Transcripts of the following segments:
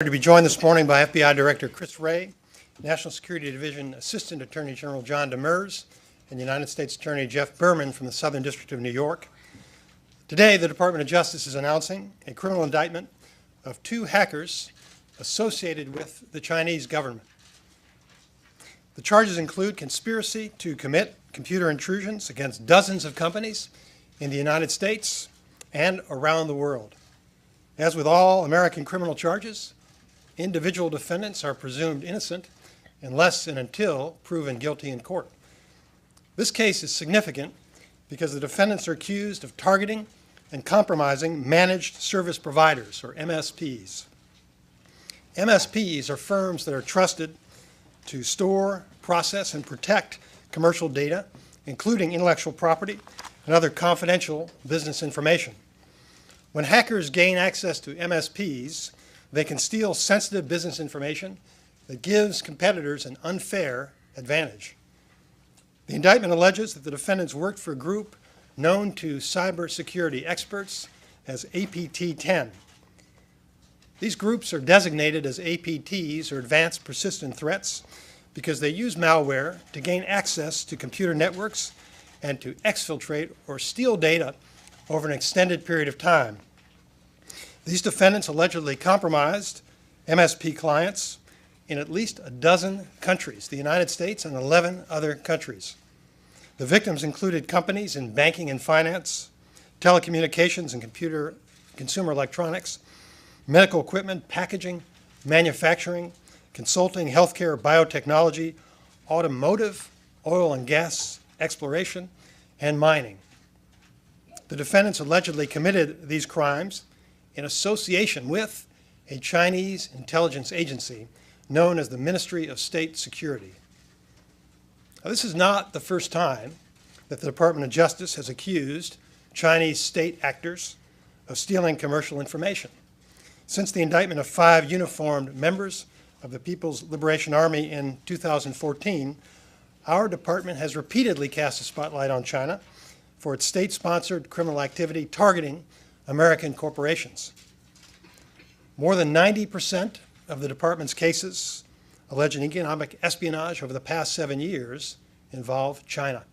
To be joined this morning by FBI Director Chris Wray, National Security Division Assistant Attorney General John Demers, and United States Attorney Jeff Berman from the Southern District of New York. Today, the Department of Justice is announcing a criminal indictment of 2 hackers associated with the Chinese government. The charges include conspiracy to commit computer intrusions against dozens of companies in the United States and around the world. As with all American criminal charges, individual defendants are presumed innocent unless and until proven guilty in court. This case is significant because the defendants are accused of targeting and compromising managed service providers, or MSPs. MSPs are firms that are trusted to store, process, and protect commercial data, including intellectual property and other confidential business information. When hackers gain access to MSPs, they can steal sensitive business information that gives competitors an unfair advantage. The indictment alleges that the defendants worked for a group known to cybersecurity experts as APT-10. These groups are designated as APTs, or Advanced Persistent Threats, because they use malware to gain access to computer networks and to exfiltrate or steal data over an extended period of time. These defendants allegedly compromised MSP clients in at least a dozen countries, the United States and 11 other countries. The victims included companies in banking and finance, telecommunications and consumer electronics, medical equipment, packaging, manufacturing, consulting, healthcare, biotechnology, automotive, oil and gas exploration, and mining. The defendants allegedly committed these crimes in association with a Chinese intelligence agency known as the Ministry of State Security. Now, this is not the first time that the Department of Justice has accused Chinese state actors of stealing commercial information. Since the indictment of 5 uniformed members of the People's Liberation Army in 2014, our department has repeatedly cast a spotlight on China for its state-sponsored criminal activity targeting American corporations. More than 90% of the department's cases alleging economic espionage over the past 7 years involve China.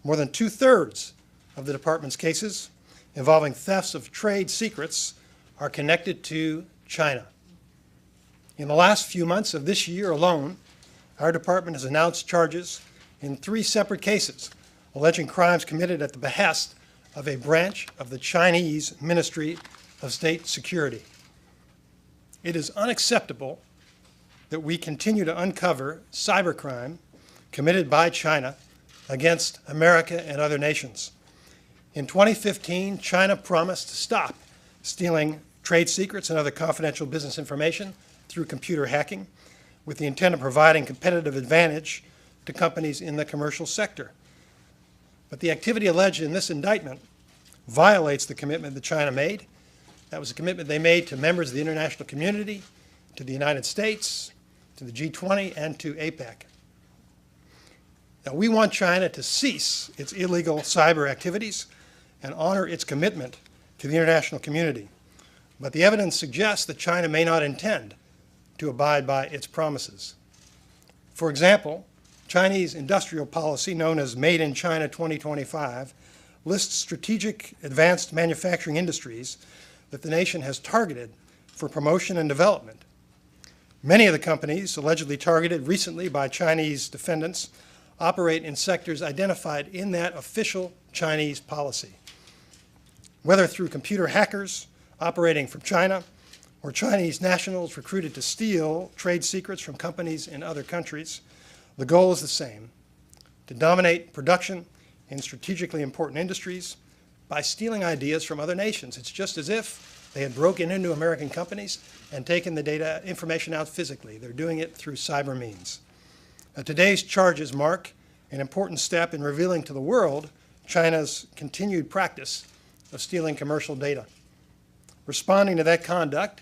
More than 2/3 of the department's cases involving thefts of trade secrets are connected to China. In the last few months of this year alone, our department has announced charges in 3 separate cases alleging crimes committed at the behest of a branch of the Chinese Ministry of State Security. It is unacceptable that we continue to uncover cybercrime committed by China against America and other nations. In 2015, China promised to stop stealing trade secrets and other confidential business information through computer hacking with the intent of providing competitive advantage to companies in the commercial sector. But the activity alleged in this indictment violates the commitment that China made. That was a commitment they made to members of the international community, to the United States, to the G20, and to APEC. Now, we want China to cease its illegal cyber activities and honor its commitment to the international community. But the evidence suggests that China may not intend to abide by its promises. For example, Chinese industrial policy, known as Made in China 2025, lists strategic advanced manufacturing industries that the nation has targeted for promotion and development. Many of the companies allegedly targeted recently by Chinese defendants operate in sectors identified in that official Chinese policy. Whether through computer hackers operating from China or Chinese nationals recruited to steal trade secrets from companies in other countries, the goal is the same: to dominate production in strategically important industries by stealing ideas from other nations. It's just as if they had broken into American companies and taken the data information out physically. They're doing it through cyber means. Today's charges mark an important step in revealing to the world China's continued practice of stealing commercial data. Responding to that conduct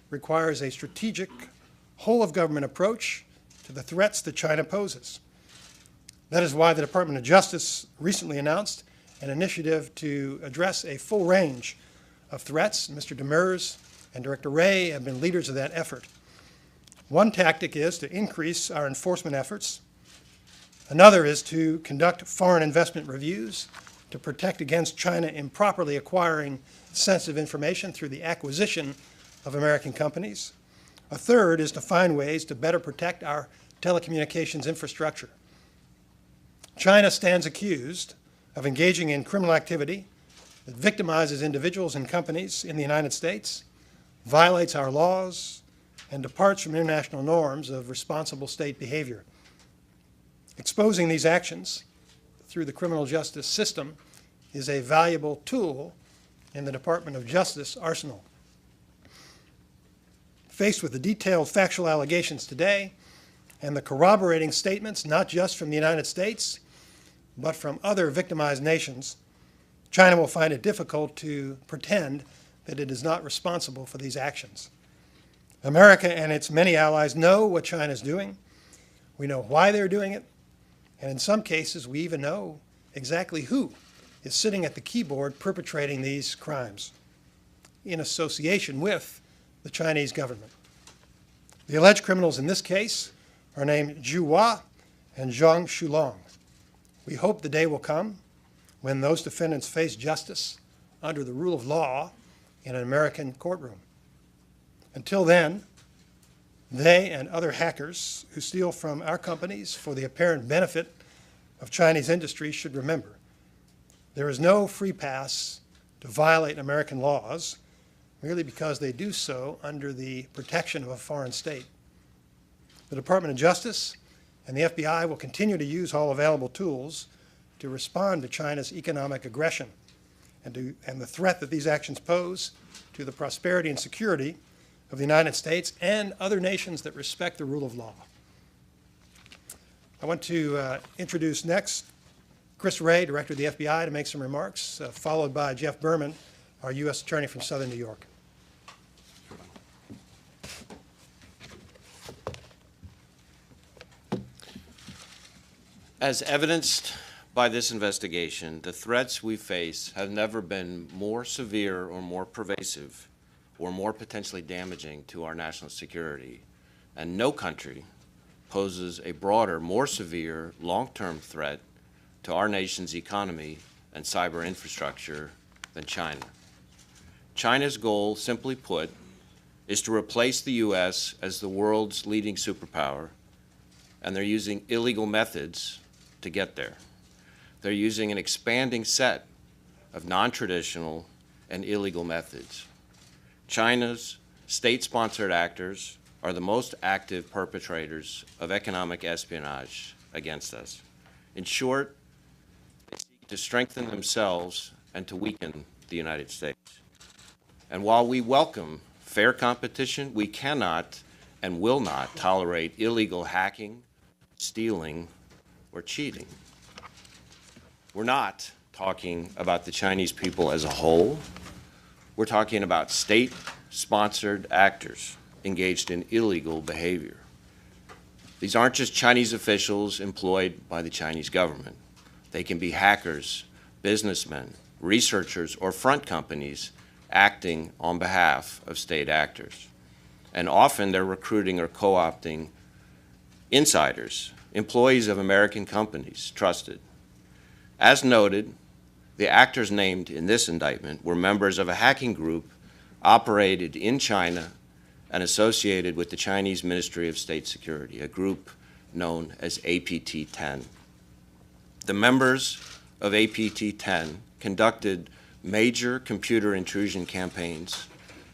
requires a strategic, whole-of-government approach to the threats that China poses. That is why the Department of Justice recently announced an initiative to address a full range of threats. Mr. Demers and Director Wray have been leaders of that effort. One tactic is to increase our enforcement efforts. Another is to conduct foreign investment reviews to protect against China improperly acquiring sensitive information through the acquisition of American companies. A third is to find ways to better protect our telecommunications infrastructure. China stands accused of engaging in criminal activity that victimizes individuals and companies in the United States, violates our laws, and departs from international norms of responsible state behavior. Exposing these actions through the criminal justice system is a valuable tool in the Department of Justice arsenal. Faced with the detailed factual allegations today and the corroborating statements not just from the United States, but from other victimized nations, China will find it difficult to pretend that it is not responsible for these actions. America and its many allies know what China is doing. We know why they're doing it. And in some cases, we even know exactly who is sitting at the keyboard perpetrating these crimes in association with the Chinese government. The alleged criminals in this case are named Zhu Hua and Zhang Shulong. We hope the day will come when those defendants face justice under the rule of law in an American courtroom. Until then, they and other hackers who steal from our companies for the apparent benefit of Chinese industry should remember there is no free pass to violate American laws merely because they do so under the protection of a foreign state. The Department of Justice and the FBI will continue to use all available tools to respond to China's economic aggression and the threat that these actions pose to the prosperity and security of the United States and other nations that respect the rule of law. I want to introduce next Chris Wray, Director of the FBI, to make some remarks, followed by Jeff Berman, our U.S. Attorney from Southern New York. As evidenced by this investigation, the threats we face have never been more severe or more pervasive or more potentially damaging to our national security, and no country poses a broader, more severe, long-term threat to our nation's economy and cyber infrastructure than China. China's goal, simply put, is to replace the U.S. as the world's leading superpower, and they're using illegal methods to get there. They're using an expanding set of non-traditional and illegal methods. China's state-sponsored actors are the most active perpetrators of economic espionage against us. In short, they seek to strengthen themselves and to weaken the United States. And while we welcome fair competition, we cannot and will not tolerate illegal hacking, stealing, or cheating. We're not talking about the Chinese people as a whole. We're talking about state-sponsored actors engaged in illegal behavior. These aren't just Chinese officials employed by the Chinese government. They can be hackers, businessmen, researchers, or front companies acting on behalf of state actors. And often they're recruiting or co-opting insiders, employees of American companies, trusted. As noted, the actors named in this indictment were members of a hacking group operated in China and associated with the Chinese Ministry of State Security, a group known as APT-10. The members of APT-10 conducted major computer intrusion campaigns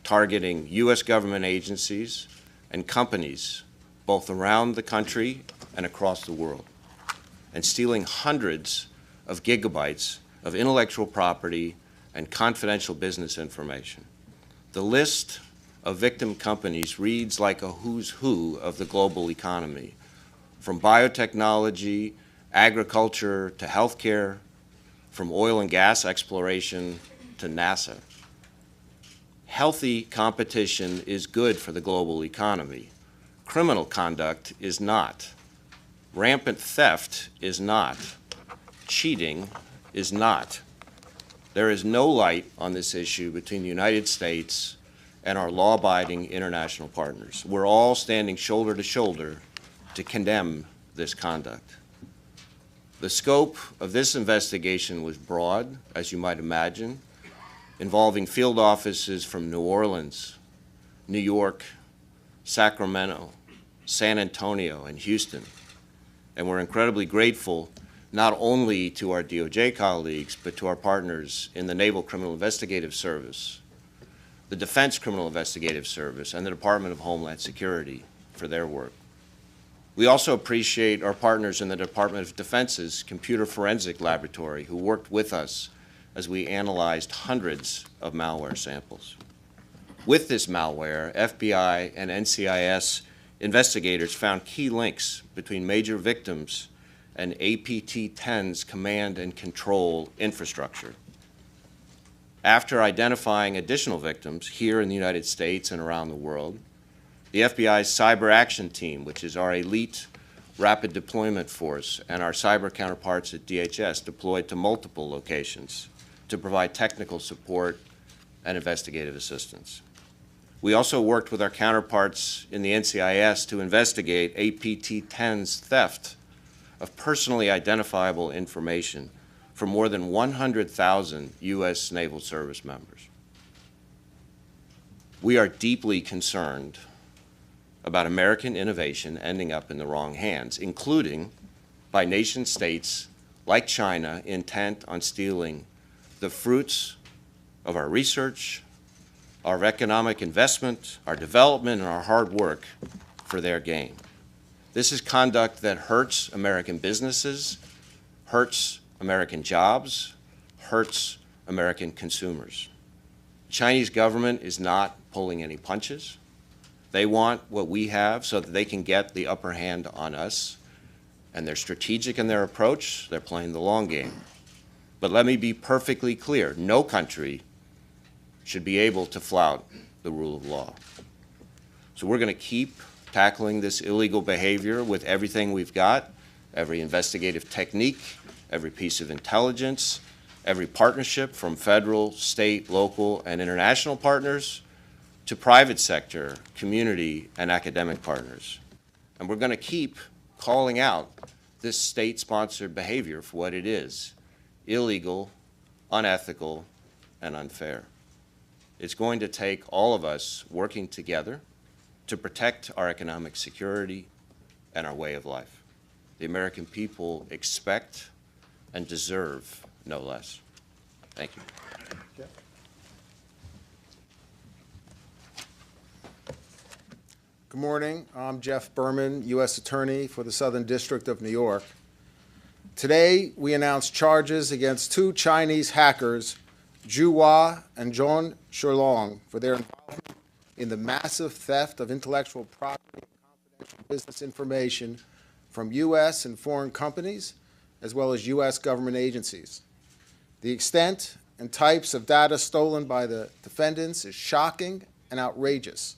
targeting U.S. government agencies and companies both around the country and across the world, and stealing hundreds of gigabytes of intellectual property and confidential business information. The list of victim companies reads like a who's who of the global economy, from biotechnology, agriculture to healthcare, from oil and gas exploration to NASA. Healthy competition is good for the global economy. Criminal conduct is not. Rampant theft is not. Cheating is not. There is no light on this issue between the United States and our law-abiding international partners. We're all standing shoulder to shoulder to condemn this conduct. The scope of this investigation was broad, as you might imagine, involving field offices from New Orleans, New York, Sacramento, San Antonio, and Houston. And we're incredibly grateful not only to our DOJ colleagues, but to our partners in the Naval Criminal Investigative Service, the Defense Criminal Investigative Service, and the Department of Homeland Security for their work. We also appreciate our partners in the Department of Defense's Computer Forensic Laboratory who worked with us as we analyzed hundreds of malware samples. With this malware, FBI and NCIS investigators found key links between major victims and APT-10's command and control infrastructure. After identifying additional victims here in the United States and around the world, the FBI's Cyber Action Team, which is our elite rapid deployment force, and our cyber counterparts at DHS deployed to multiple locations to provide technical support and investigative assistance. We also worked with our counterparts in the NCIS to investigate APT-10's theft of personally identifiable information for more than 100,000 U.S. Naval Service members. We are deeply concerned about American innovation ending up in the wrong hands, including by nation states like China intent on stealing the fruits of our research, our economic investment, our development, and our hard work for their gain. This is conduct that hurts American businesses, hurts American jobs, hurts American consumers. The Chinese government is not pulling any punches. They want what we have so that they can get the upper hand on us, and they're strategic in their approach. They're playing the long game. But let me be perfectly clear. No country should be able to flout the rule of law. So we're going to keep tackling this illegal behavior with everything we've got, every investigative technique, every piece of intelligence, every partnership from federal, state, local, and international partners to private sector, community, and academic partners. And we're going to keep calling out this state-sponsored behavior for what it is: illegal, unethical, and unfair. It's going to take all of us working together to protect our economic security and our way of life. The American people expect and deserve no less. Thank you. Good morning. I'm Jeff Berman, U.S. Attorney for the Southern District of New York. Today, we announced charges against two Chinese hackers, Zhu Hua and Zhong Shulong, for their involvement in the massive theft of intellectual property and confidential business information from U.S. and foreign companies, as well as U.S. government agencies. The extent and types of data stolen by the defendants is shocking and outrageous.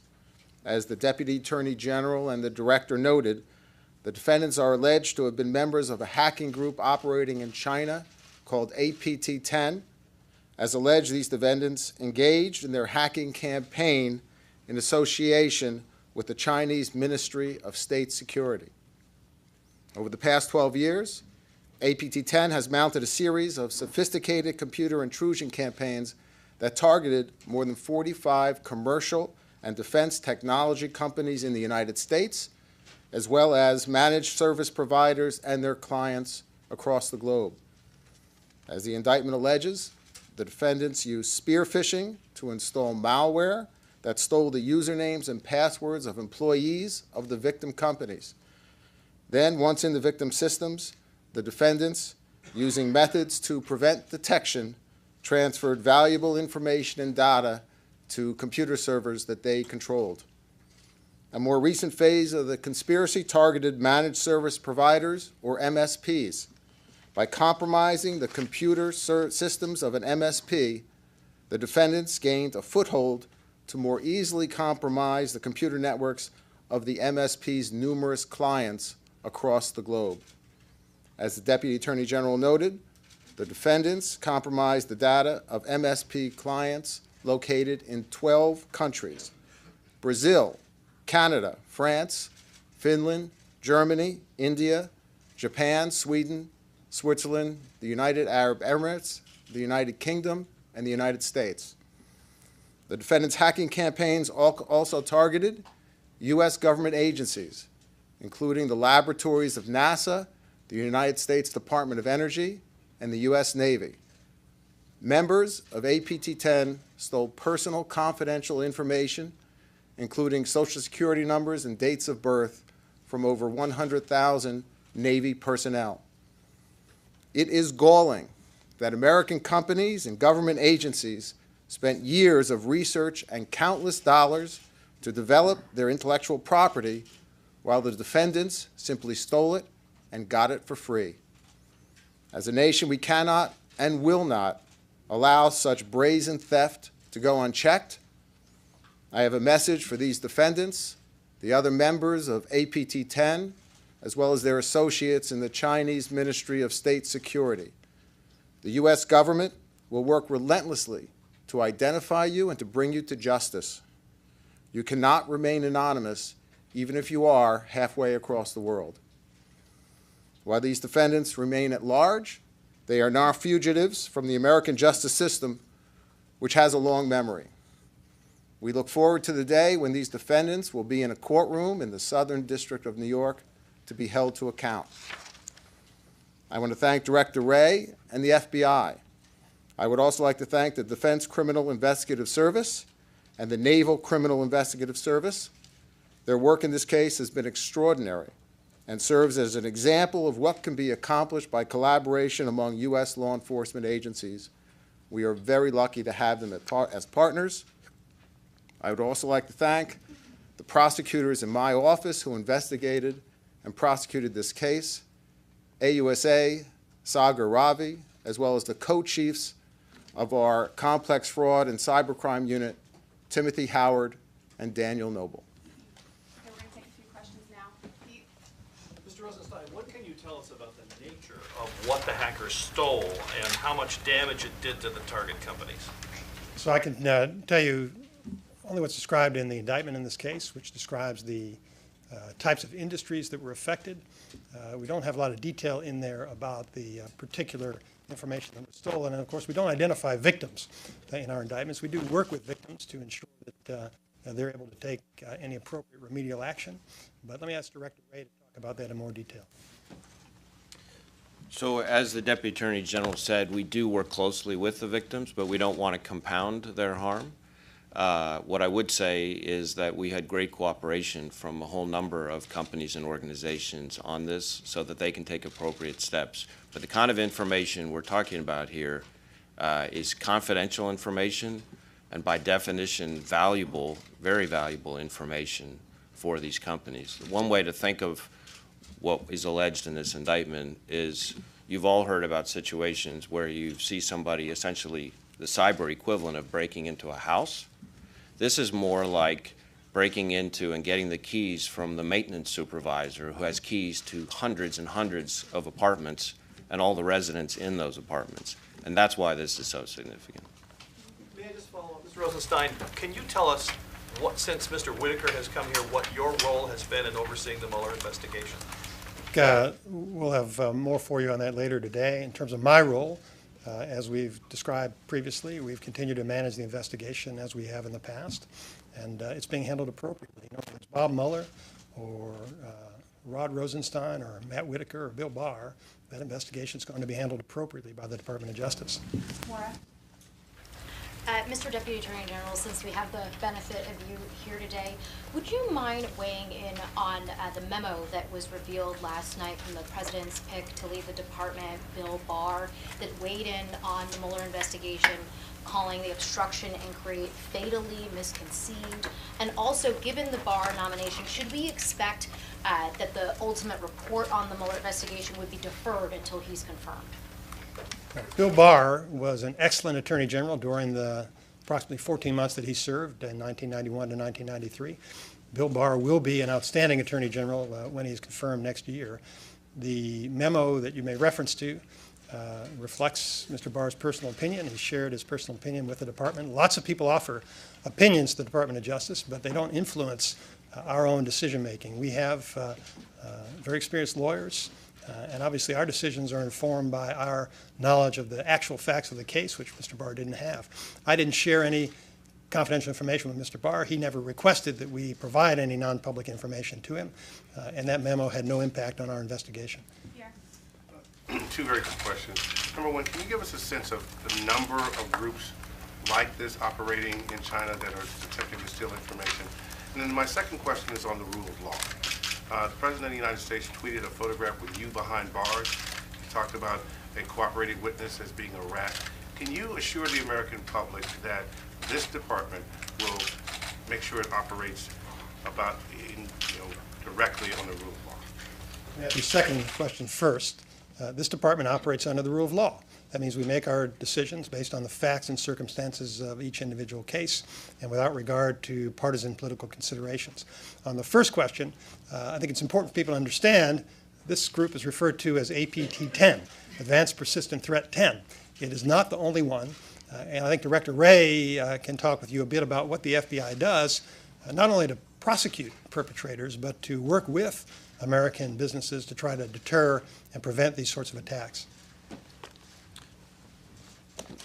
As the Deputy Attorney General and the Director noted, the defendants are alleged to have been members of a hacking group operating in China called APT-10. As alleged, these defendants engaged in their hacking campaign in association with the Chinese Ministry of State Security. Over the past 12 years, APT-10 has mounted a series of sophisticated computer intrusion campaigns that targeted more than 45 commercial and defense technology companies in the United States, as well as managed service providers and their clients across the globe. As the indictment alleges, the defendants used spear phishing to install malware that stole the usernames and passwords of employees of the victim companies. Then, once in the victim systems, the defendants, using methods to prevent detection, transferred valuable information and data to computer servers that they controlled. A more recent phase of the conspiracy targeted managed service providers, or MSPs. By compromising the computer systems of an MSP, the defendants gained a foothold to more easily compromise the computer networks of the MSP's numerous clients across the globe. As the Deputy Attorney General noted, the defendants compromised the data of MSP clients located in 12 countries: Brazil, Canada, France, Finland, Germany, India, Japan, Sweden, Switzerland, the United Arab Emirates, the United Kingdom, and the United States. The defendants' hacking campaigns also targeted U.S. government agencies, including the laboratories of NASA, the United States Department of Energy, and the U.S. Navy. Members of APT-10 stole personal confidential information, including Social Security numbers and dates of birth, from over 100,000 Navy personnel. It is galling that American companies and government agencies spent years of research and countless dollars to develop their intellectual property, while the defendants simply stole it and got it for free. As a nation, we cannot and will not allow such brazen theft to go unchecked. I have a message for these defendants, the other members of APT-10, as well as their associates in the Chinese Ministry of State Security. The U.S. government will work relentlessly to identify you and to bring you to justice. You cannot remain anonymous, even if you are halfway across the world. While these defendants remain at large, they are now fugitives from the American justice system, which has a long memory. We look forward to the day when these defendants will be in a courtroom in the Southern District of New York to be held to account. I want to thank Director Wray and the FBI. I would also like to thank the Defense Criminal Investigative Service and the Naval Criminal Investigative Service. Their work in this case has been extraordinary and serves as an example of what can be accomplished by collaboration among U.S. law enforcement agencies. We are very lucky to have them as partners. I would also like to thank the prosecutors in my office who investigated and prosecuted this case, AUSA, Sagar Ravi, as well as the co-chiefs of our complex fraud and cybercrime unit, Timothy Howard and Daniel Noble. Okay, we're going to take a few questions now. Pete? Mr. Rosenstein, what can you tell us about the nature of what the hackers stole and how much damage it did to the target companies? So I can tell you only what's described in the indictment in this case, which describes the types of industries that were affected. We don't have a lot of detail in there about the particular information that was stolen. And of course, we don't identify victims in our indictments. We do work with victims to ensure that they're able to take any appropriate remedial action. But let me ask Director Wray to talk about that in more detail. So as the Deputy Attorney General said, we do work closely with the victims, but we don't want to compound their harm. What I would say is that we had great cooperation from a whole number of companies and organizations on this so that they can take appropriate steps. But the kind of information we're talking about here is confidential information and by definition valuable, very valuable information for these companies. One way to think of what is alleged in this indictment is you've all heard about situations where you see somebody essentially the cyber equivalent of breaking into a house. This is more like breaking into and getting the keys from the maintenance supervisor who has keys to hundreds and hundreds of apartments and all the residents in those apartments. And that's why this is so significant. May I just follow up? Mr. Rosenstein, can you tell us what, since Mr. Whitaker has come here, what your role has been in overseeing the Mueller investigation? We'll have more for you on that later today. In terms of my role, as we've described previously, we've continued to manage the investigation as we have in the past, and it's being handled appropriately. You know, if it's Bob Mueller or Rod Rosenstein or Matt Whitaker or Bill Barr, that investigation is going to be handled appropriately by the Department of Justice. Maura? Mr. Deputy Attorney General, since we have the benefit of you here today, would you mind weighing in on the memo that was revealed last night from the President's pick to leave the department, Bill Barr, that weighed in on the Mueller investigation, calling the obstruction inquiry fatally misconceived? And also, given the Barr nomination, should we expect that the ultimate report on the Mueller investigation would be deferred until he's confirmed? Bill Barr was an excellent Attorney General during the approximately 14 months that he served in 1991 to 1993. Bill Barr will be an outstanding Attorney General when he's confirmed next year. The memo that you made reference to reflects Mr. Barr's personal opinion. He shared his personal opinion with the department. Lots of people offer opinions to the Department of Justice, but they don't influence our own decision-making. We have very experienced lawyers, and obviously our decisions are informed by our knowledge of the actual facts of the case, which Mr. Barr didn't have. I didn't share any confidential information with Mr. Barr. He never requested that we provide any non-public information to him, and that memo had no impact on our investigation. Here. Two very quick questions. Number one, can you give us a sense of the number of groups like this operating in China that are attempting to steal information? And then my second question is on the rule of law. The President of the United States tweeted a photograph with you behind bars. He talked about a cooperating witness as being a rat. Can you assure the American public that this department will make sure it operates directly on the rule of law? The second question first. This department operates under the rule of law. That means we make our decisions based on the facts and circumstances of each individual case and without regard to partisan political considerations. On the first question, I think it's important for people to understand this group is referred to as APT-10, Advanced Persistent Threat 10. It is not the only one, and I think Director Wray can talk with you a bit about what the FBI does, not only to prosecute perpetrators, but to work with American businesses to try to deter and prevent these sorts of attacks.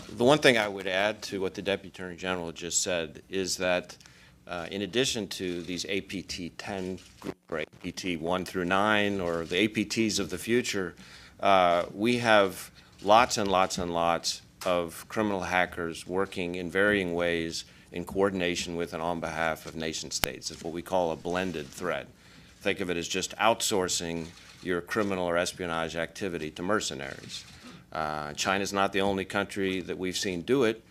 The one thing I would add to what the Deputy Attorney General just said is that in addition to these APT-10 group, or APT-1 through 9, or the APTs of the future, we have lots and lots and lots of criminal hackers working in varying ways in coordination with and on behalf of nation states. It's what we call a blended threat. Think of it as just outsourcing your criminal or espionage activity to mercenaries. China's not the only country that we've seen do it,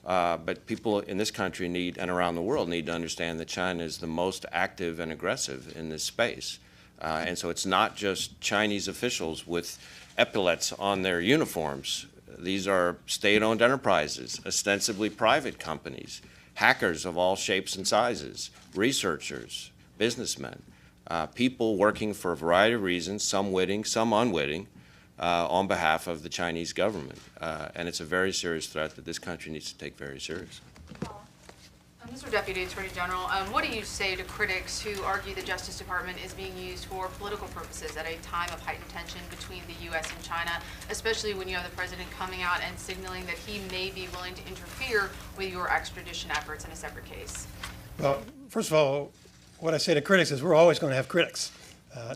but people in this country need, and around the world, need to understand that China is the most active and aggressive in this space. And so it's not just Chinese officials with epaulets on their uniforms. These are state-owned enterprises, ostensibly private companies, hackers of all shapes and sizes, researchers, businessmen, people working for a variety of reasons, some witting, some unwitting, on behalf of the Chinese government. And it's a very serious threat that this country needs to take very seriously. Mr. Deputy Attorney General, what do you say to critics who argue the Justice Department is being used for political purposes at a time of heightened tension between the U.S. and China, especially when you have the President coming out and signaling that he may be willing to interfere with your extradition efforts in a separate case? Well, first of all, what I say to critics is we're always going to have critics.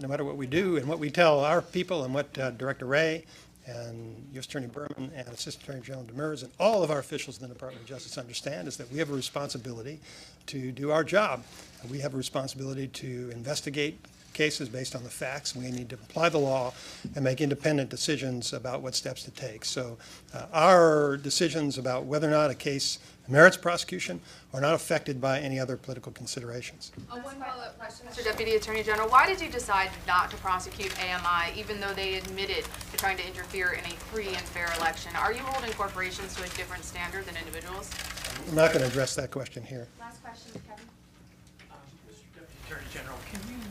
No matter what we do and what we tell our people and what Director Wray and U.S. Attorney Berman and Assistant Attorney General Demers and all of our officials in the Department of Justice understand is that we have a responsibility to do our job. We have a responsibility to investigate cases based on the facts. We need to apply the law and make independent decisions about what steps to take. So our decisions about whether or not a case merits prosecution are not affected by any other political considerations. One follow-up question, Mr. Deputy Attorney General. Why did you decide not to prosecute AMI, even though they admitted to trying to interfere in a free and fair election? Are you holding corporations to a different standard than individuals? I'm not going to address that question here. Last question, Kevin. Mr. Deputy Attorney General, can you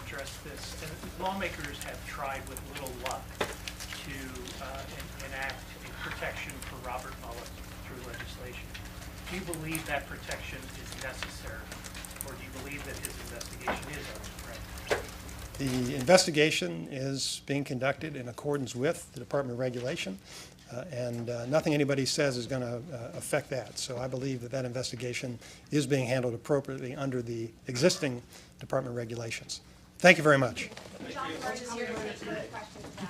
address this? And lawmakers have tried with little luck to enact a protection for Robert Mueller through legislation. Do you believe that protection is necessary, or do you believe that his investigation is under threat? The investigation is being conducted in accordance with the Department of Regulation, and nothing anybody says is going to affect that. So I believe that that investigation is being handled appropriately under the existing Department regulations. Thank you very much. John Burns is here to take questions now.